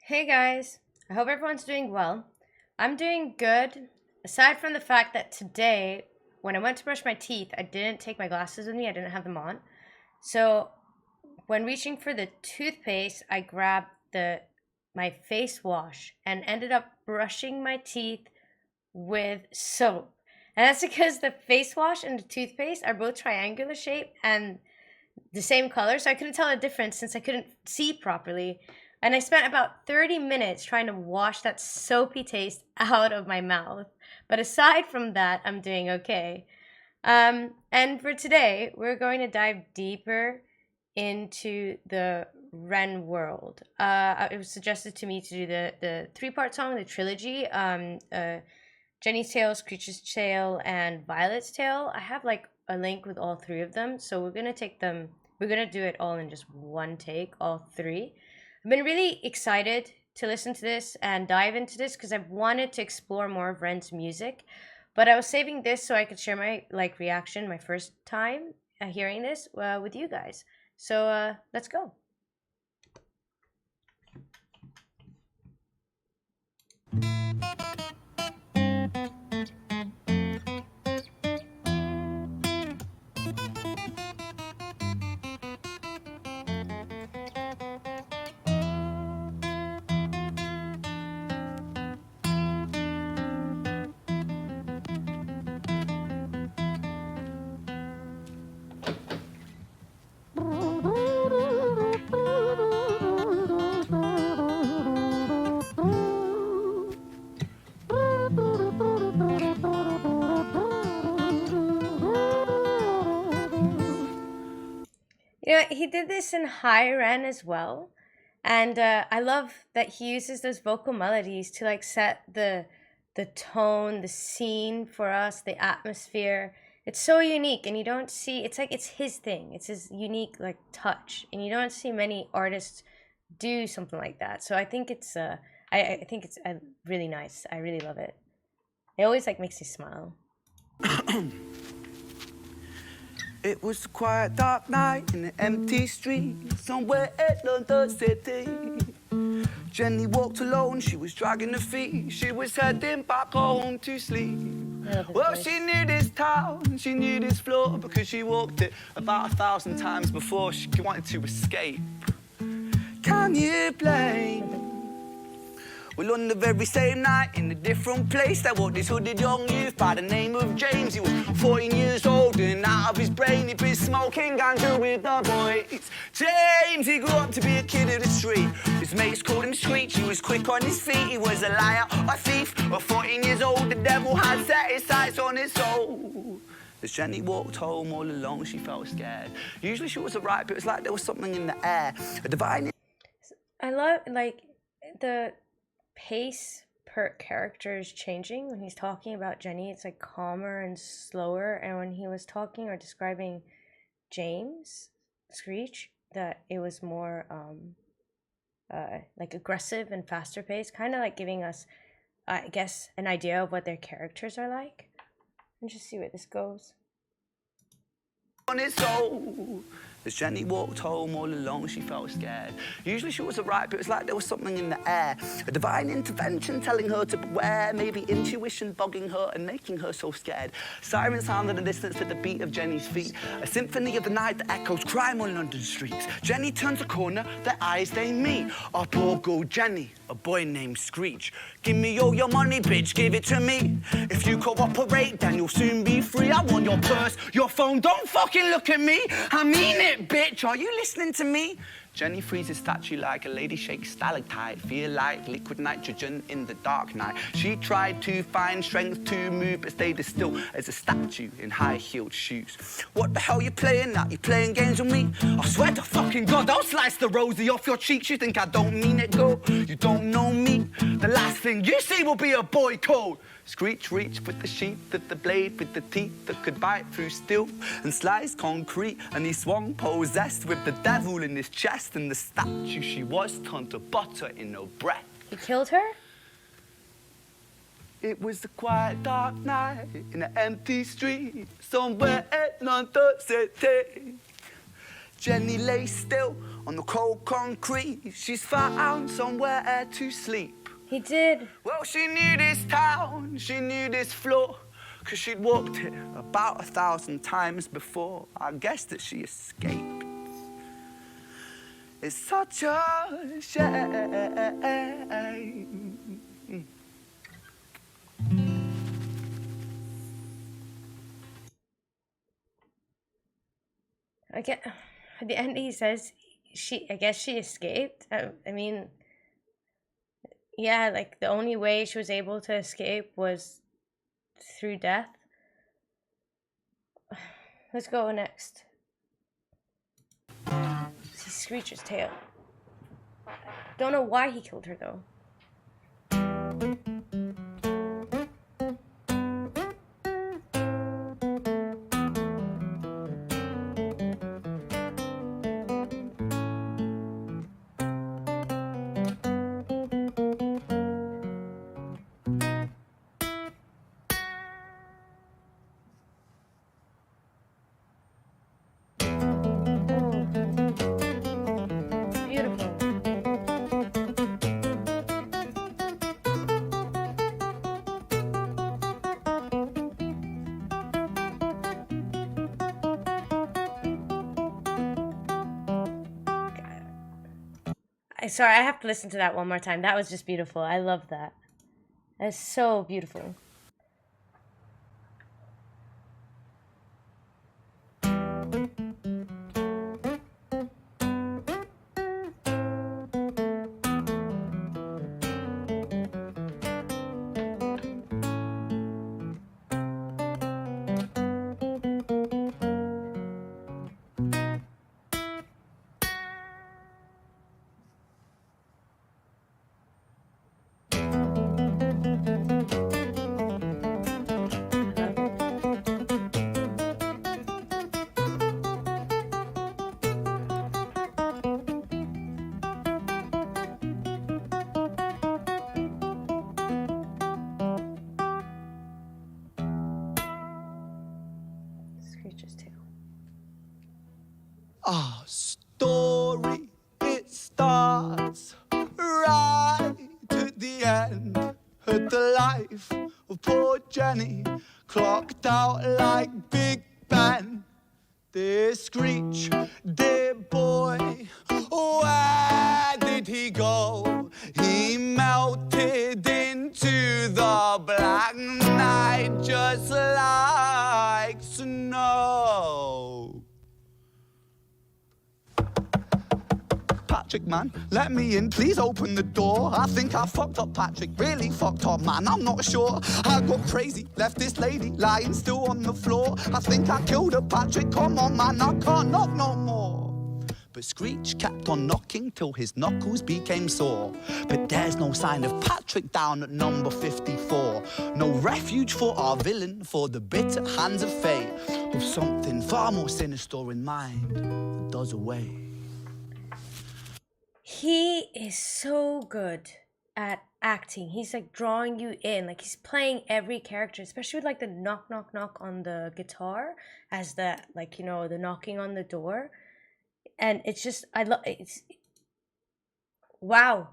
Hey guys, I hope everyone's doing well. I'm doing good, aside from the fact that today, when I went to brush my teeth, I didn't take my glasses with me, I didn't have them on. So, when reaching for the toothpaste, I grabbed my face wash and ended up brushing my teeth with soap. And that's because the face wash and the toothpaste are both triangular shape and the same color, so I couldn't tell the difference since I couldn't see properly. And I spent about 30 minutes trying to wash that soapy taste out of my mouth. But aside from that, I'm doing okay. And for today, we're going to dive deeper into the Ren world. It was suggested to me to do the three-part song, the trilogy, Jenny's Tale, Screech's Tale, and Violet's Tale. I have like a link with all three of them, so we're gonna do it all in just one take, all three. I've been really excited to listen to this and dive into this because I've wanted to explore more of Ren's music, but I was saving this so I could share my reaction my first time hearing this with you guys. So let's go. You know, he did this in High Ren as well. And I love that he uses those vocal melodies to set the tone, the scene for us, the atmosphere. It's so unique, and you don't see. It's like it's his thing. It's his unique touch, and you don't see many artists do something like that. So I think I think it's really nice. I really love it. It always makes me smile. It was a quiet, dark night in an empty street somewhere in London City. Jenny walked alone, she was dragging her feet. She was heading back home to sleep. Well, she knew this town, she knew this floor, because she walked it about 1,000 times before. She wanted to escape. Can you blame? Well, on the very same night, in a different place, there walked this hooded young youth by the name of James. He was 14 years old and out of his brain. He'd been smoking ganja with the boys. James, he grew up to be a kid of the street. His mates called him Screech. He was quick on his feet. He was a liar, a thief. At 14 years old, the devil had set his sights on his soul. As Jenny walked home all alone, she felt scared. Usually she was alright, but it was like there was something in the air. A divine... I love, the pace per character is changing. When he's talking about Jenny, it's calmer and slower, and when he was talking or describing James Screech, that it was more aggressive and faster paced, kind of giving us, I guess, an idea of what their characters are like. Let's just see where this goes. On his soul. As Jenny walked home all alone, she felt scared. Usually she was alright, but it was like there was something in the air. A divine intervention telling her to beware. Maybe intuition bogging her and making her so scared. Sirens sound in the distance to the beat of Jenny's feet. A symphony of the night that echoes crime on London streets. Jenny turns a corner, their eyes they meet. Our poor girl Jenny, a boy named Screech. Give me all your money, bitch, give it to me. If you cooperate, then you'll soon be free. I want your purse, your phone, don't fucking look at me. I mean it, bitch, are you listening to me? Jenny freezes statue like a lady shakes stalactite. Feel like liquid nitrogen in the dark night. She tried to find strength to move, but stayed as still as a statue in high-heeled shoes. What the hell you playing at? You playing games with me? I swear to fucking God, I'll slice the rosy off your cheeks. You think I don't mean it, girl? You don't know me. The last thing you see will be a boy code. Screech reached with the sheath of the blade, with the teeth that could bite through steel and slice concrete, and he swung possessed with the devil in his chest, and the statue she was turned to butter in her breath. He killed her? It was a quiet, dark night in an empty street somewhere in London City. Jenny lay still On the cold concrete, she's found somewhere to sleep. He did. Well, she knew this town, she knew this floor, 'cause she'd walked it about 1,000 times before. I guess that she escaped. It's such a shame. I get at the end he says I guess she escaped. I mean, yeah, like the only way she was able to escape was through death. Let's go next. See Screech's tail. Don't know why he killed her though. Sorry, I have to listen to that one more time. That was just beautiful. I love that. That's so beautiful. Our story, it starts right at the end. At the life of poor Jenny, clocked out like Big Ben. Dear Screech, dear boy, where did he go? He melted into the black night just like snow. Patrick, man, let me in, please open the door. I think I fucked up, Patrick, really fucked up, man, I'm not sure. I got crazy, left this lady lying still on the floor. I think I killed her, Patrick, come on, man, I can't knock no more. But Screech kept on knocking till his knuckles became sore. But there's no sign of Patrick down at number 54. No refuge for our villain, for the bitter hands of fate, with something far more sinister in mind that does away. He is so good at acting. He's like drawing you in, like he's playing every character, especially with like the knock knock knock on the guitar as the, like, you know, the knocking on the door. And it's just, I love it's, wow,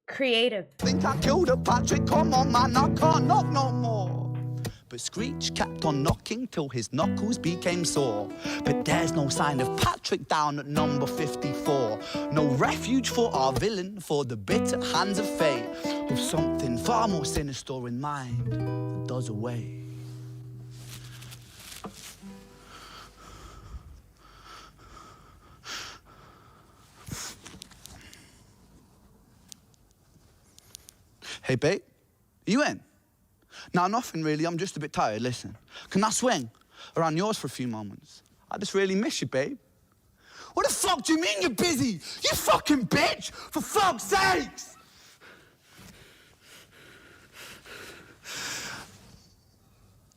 creative. Think I killed her, Patrick, come on, man, I can't knock no more. But Screech kept on knocking till his knuckles became sore. But there's no sign of Patrick down at number 54. No refuge for our villain, for the bitter hands of fate, with something far more sinister in mind that does away. Hey, babe, you in? No, nothing really, I'm just a bit tired, listen. Can I swing around yours for a few moments? I just really miss you, babe. What the fuck do you mean you're busy? You fucking bitch, for fuck's sakes!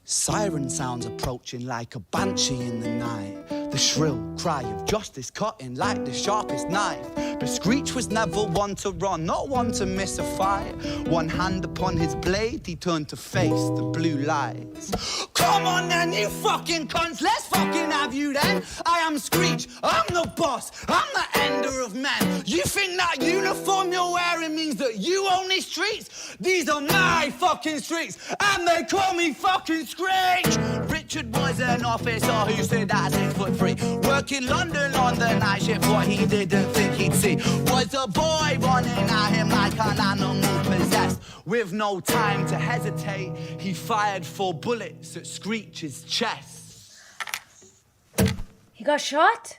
Siren sounds approaching like a banshee in the night. The shrill cry of justice cutting like the sharpest knife. But Screech was never one to run, not one to miss a fight. One hand upon his blade, he turned to face the blue lights. Come on then, you fucking cunts, let's fucking have you then. I am Screech, I'm the boss, I'm the ender of men. You think that uniform you're wearing means that you own these streets? These are my fucking streets, and they call me fucking Screech. Richard was an officer who stood at 6'3", working London on the night shift. What he didn't think he'd see was a boy running at him like an animal possessed. With no time to hesitate, he fired 4 bullets at Screech's chest. He got shot?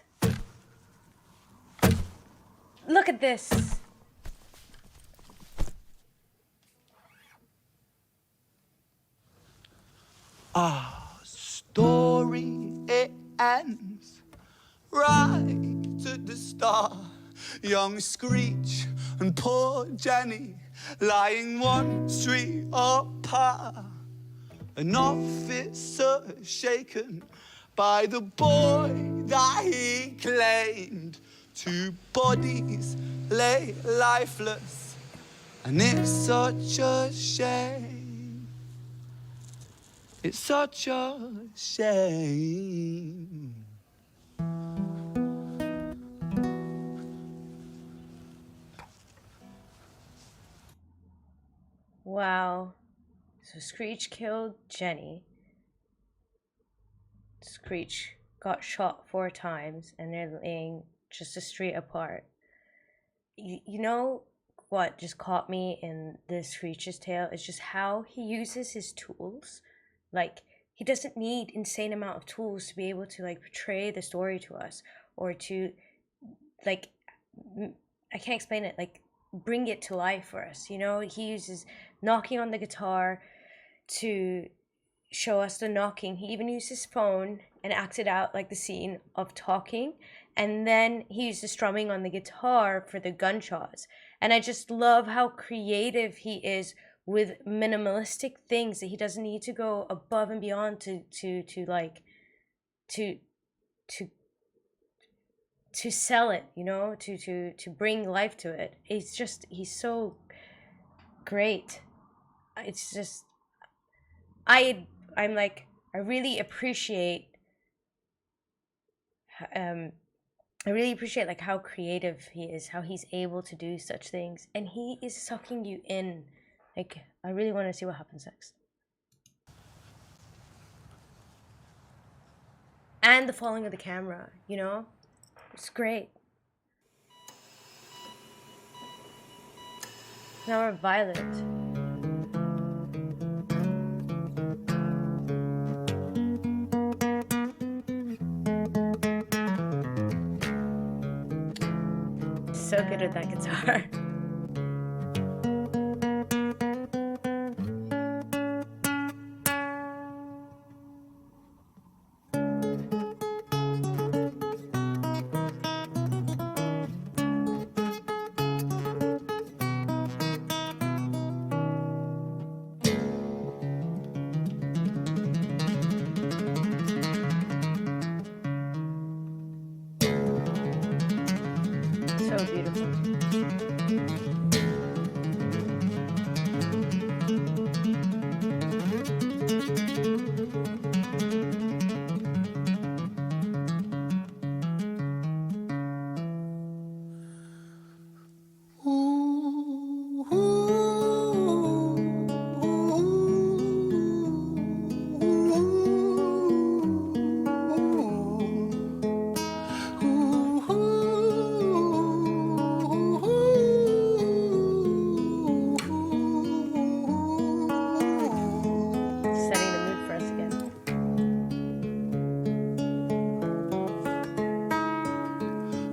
Look at this. Our story, it ends right at the start. Young Screech and poor Jenny lying 1 street apart. An officer shaken by the boy that he claimed. 2 bodies lay lifeless, and it's such a shame. It's such a shame. Wow. So Screech killed Jenny. Screech got shot 4 times, and they're laying just a street apart. You know what just caught me in this Screech's tale is just how he uses his tools. Like, he doesn't need insane amount of tools to be able to like portray the story to us, or to like, I can't explain it, like bring it to life for us. You know, he uses knocking on the guitar to show us the knocking. He even used his phone and acted out like the scene of talking, and then he used the strumming on the guitar for the gunshots. And I just love how creative he is with minimalistic things, that he doesn't need to go above and beyond to sell it, you know, to bring life to it. It's just, he's so great. It's just, I'm like, I really appreciate like how creative he is, how he's able to do such things, and he is sucking you in. Like, I really want to see what happens next. And the following of the camera, you know, it's great. Now we're Violet. So good at that guitar. So beautiful. Setting the mood for us again.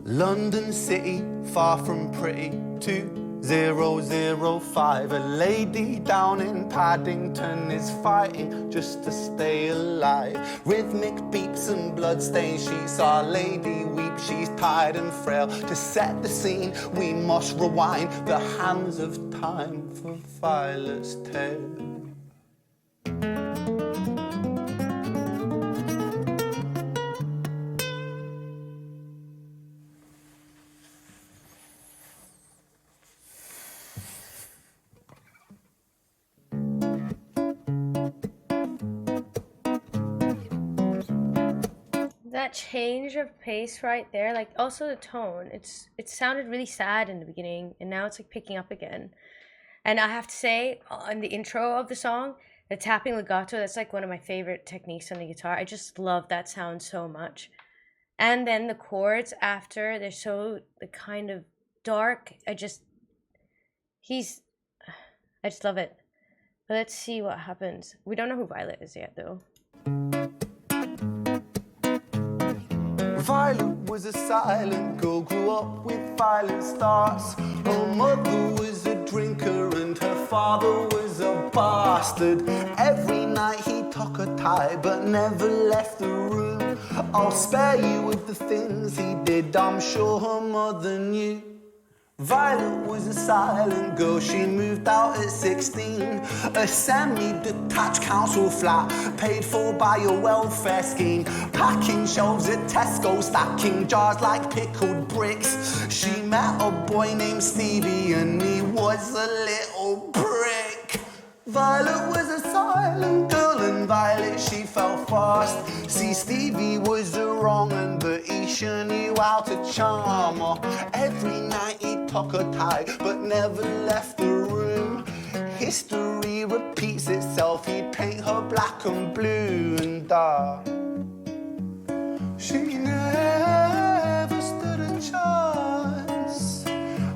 London City, far from pretty, 2005. A lady down in Paddington is fighting just to stay alive. Rhythmic beeps and bloodstained sheets, Our Lady weeps, she's tired and frail. To set the scene, we must rewind the hands of time for Violet's tale. that change of pace right there, like also the tone, it sounded really sad in the beginning and now it's like picking up again. And I have to say, on the intro of the song, the tapping legato, that's like one of my favorite techniques on the guitar. I just love that sound so much. And then the chords after, they're so the kind of dark. I just love it. But let's see what happens. We don't know who Violet is yet though. Violet was a silent girl, grew up with violent starts. Her mother was a drinker and her father was a bastard. Every night he took her tie but never left the room. I'll spare you with the things he did, I'm sure her mother knew. Violet was a silent girl, she moved out at 16. A semi-detached council flat, paid for by a welfare scheme. Packing shelves at Tesco, stacking jars like pickled bricks. She met a boy named Stevie and he was a little prick. Violet was a silent girl and Violet, she fell fast. See, Stevie was a wrong un, but he sure knew how to charm her. Every night he took her tie, but never left the room. History repeats itself, he'd paint her black and blue and dark. She never stood a chance.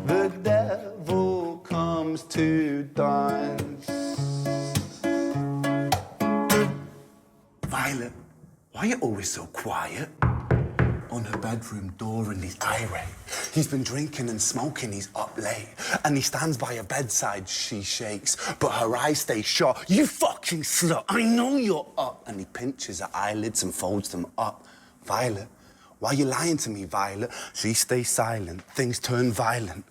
The devil comes to dance. Violet, why are you always so quiet? On her bedroom door and he's irate. He's been drinking and smoking, he's up late. And he stands by her bedside, she shakes, but her eyes stay shut. You fucking slut, I know you're up. And he pinches her eyelids and folds them up. Violet, why are you lying to me, Violet? She stays silent, things turn violent.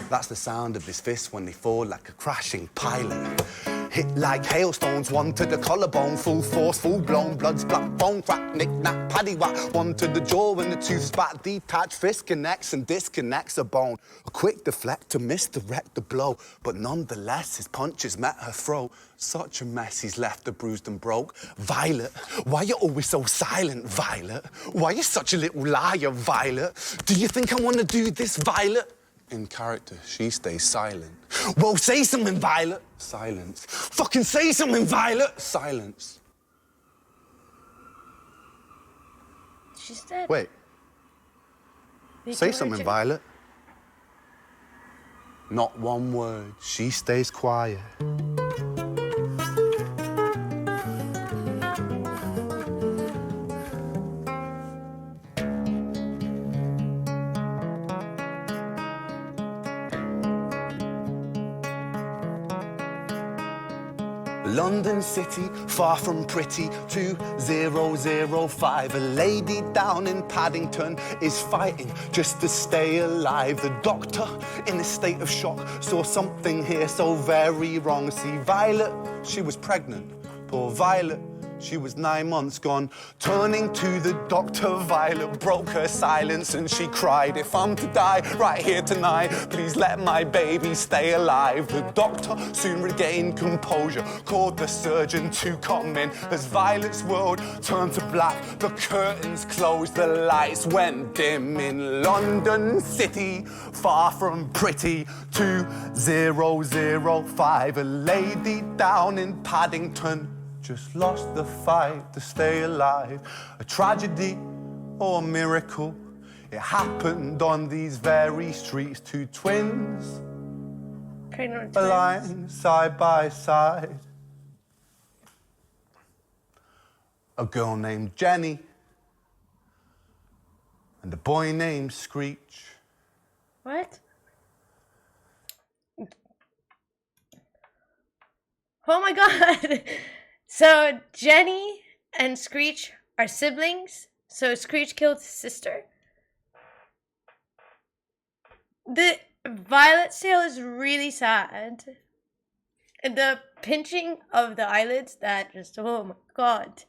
That's the sound of his fists when they fall like a crashing pilot. Hit like hailstones, one to the collarbone, full force, full blown, blood's black bone, crack, knick-knack, paddywhack, one to the jaw when the tooth spat, detached fist connects and disconnects a bone. A quick deflect to misdirect the blow, but nonetheless his punches met her throat. Such a mess, he's left her bruised and broke. Violet, why you always so silent, Violet? Why you such a little liar, Violet? Do you think I want to do this, Violet? In character, she stays silent. Well, say something, Violet. Silence. Fucking say something, Violet. Silence. She's dead. Wait. Say something, Violet. Not one word. She stays quiet. London city, far from pretty, 2005. A lady down in Paddington is fighting just to stay alive. The doctor, in a state of shock, saw something here so very wrong. See, Violet, she was pregnant. Poor Violet, she was 9 months gone. Turning to the doctor, Violet broke her silence and she cried, if I'm to die right here tonight, please let my baby stay alive. The doctor soon regained composure, called the surgeon to come in. As Violet's world turned to black, the curtains closed, the lights went dim. In London city, far from pretty, 2005. A lady down in Paddington just lost the fight to stay alive. A tragedy or a miracle, it happened on these very streets. Two twins, aligned side by side. A girl named Jenny and a boy named Screech. What? Oh my god! So Jenny and Screech are siblings. So Screech killed his sister. The Violet's tale is really sad. And the pinching of the eyelids, that just, oh my god.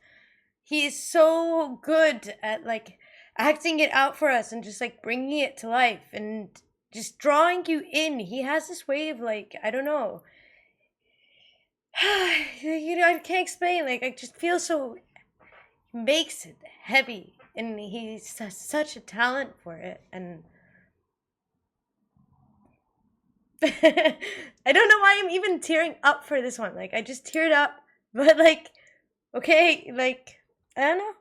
He is so good at like acting it out for us and just like bringing it to life and just drawing you in. He has this way of like, I don't know. You know, I can't explain. Like, I just feel so he makes it heavy, and he has such a talent for it. And I don't know why I'm even tearing up for this one. Like, I just teared up, but like, okay, like, I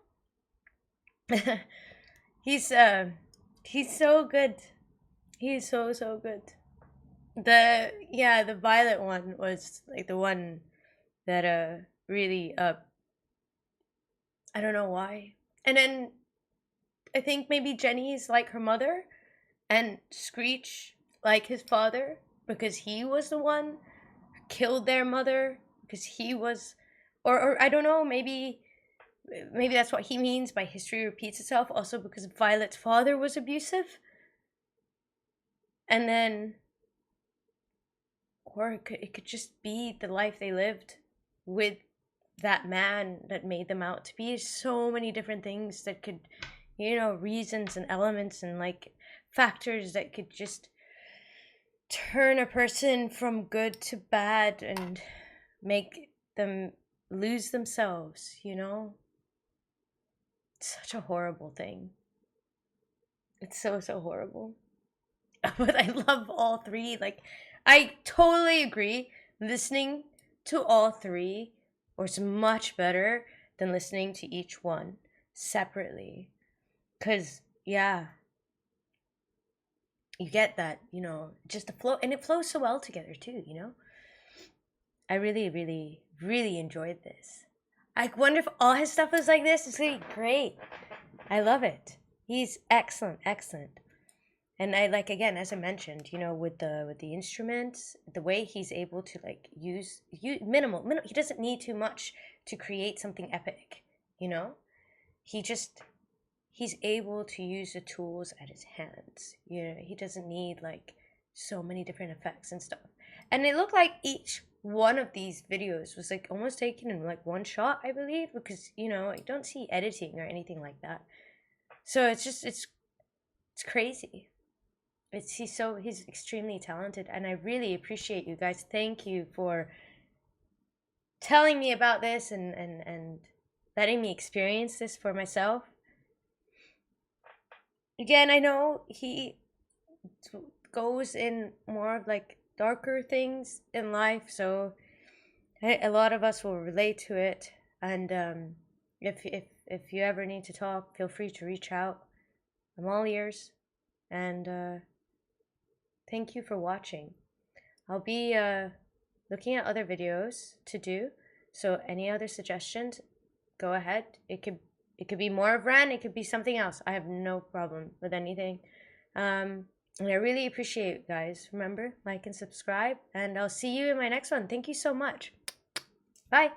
don't know. he's so good. He's so good. The violet one was like the one that really I don't know why. And then I think maybe Jenny's like her mother, and Screech like his father, because he was the one who killed their mother, because he was, or I don't know, maybe that's what he means by history repeats itself, also because Violet's father was abusive. And then, or it could just be the life they lived with that man that made them out to be. So many different things that could, reasons and elements and like factors that could just turn a person from good to bad and make them lose themselves, It's such a horrible thing. It's so horrible. But I love all three. Like, I totally agree. Listening to all three was much better than listening to each one separately. Because, yeah, you get that, just the flow. And it flows so well together, too, I really, really, really enjoyed this. I wonder if all his stuff is like this. It's going to be great. I love it. He's excellent. And I like, again, as I mentioned, with the instruments, the way he's able to like use minimal. He doesn't need too much to create something epic. He's able to use the tools at his hands. He doesn't need like so many different effects and stuff. And it looked like each one of these videos was like almost taken in like one shot, I believe, because I don't see editing or anything like that. So it's crazy. He's extremely talented, and I really appreciate you guys. Thank you for telling me about this and letting me experience this for myself. Again, I know he goes in more of like darker things in life, so a lot of us will relate to it. And if you ever need to talk, feel free to reach out. I'm all ears. And thank you for watching. I'll be looking at other videos to do, so any other suggestions, go ahead. It could be more of Ren, it could be something else. I have no problem with anything. And I really appreciate you guys. Remember, like and subscribe, and I'll see you in my next one. Thank you so much. Bye.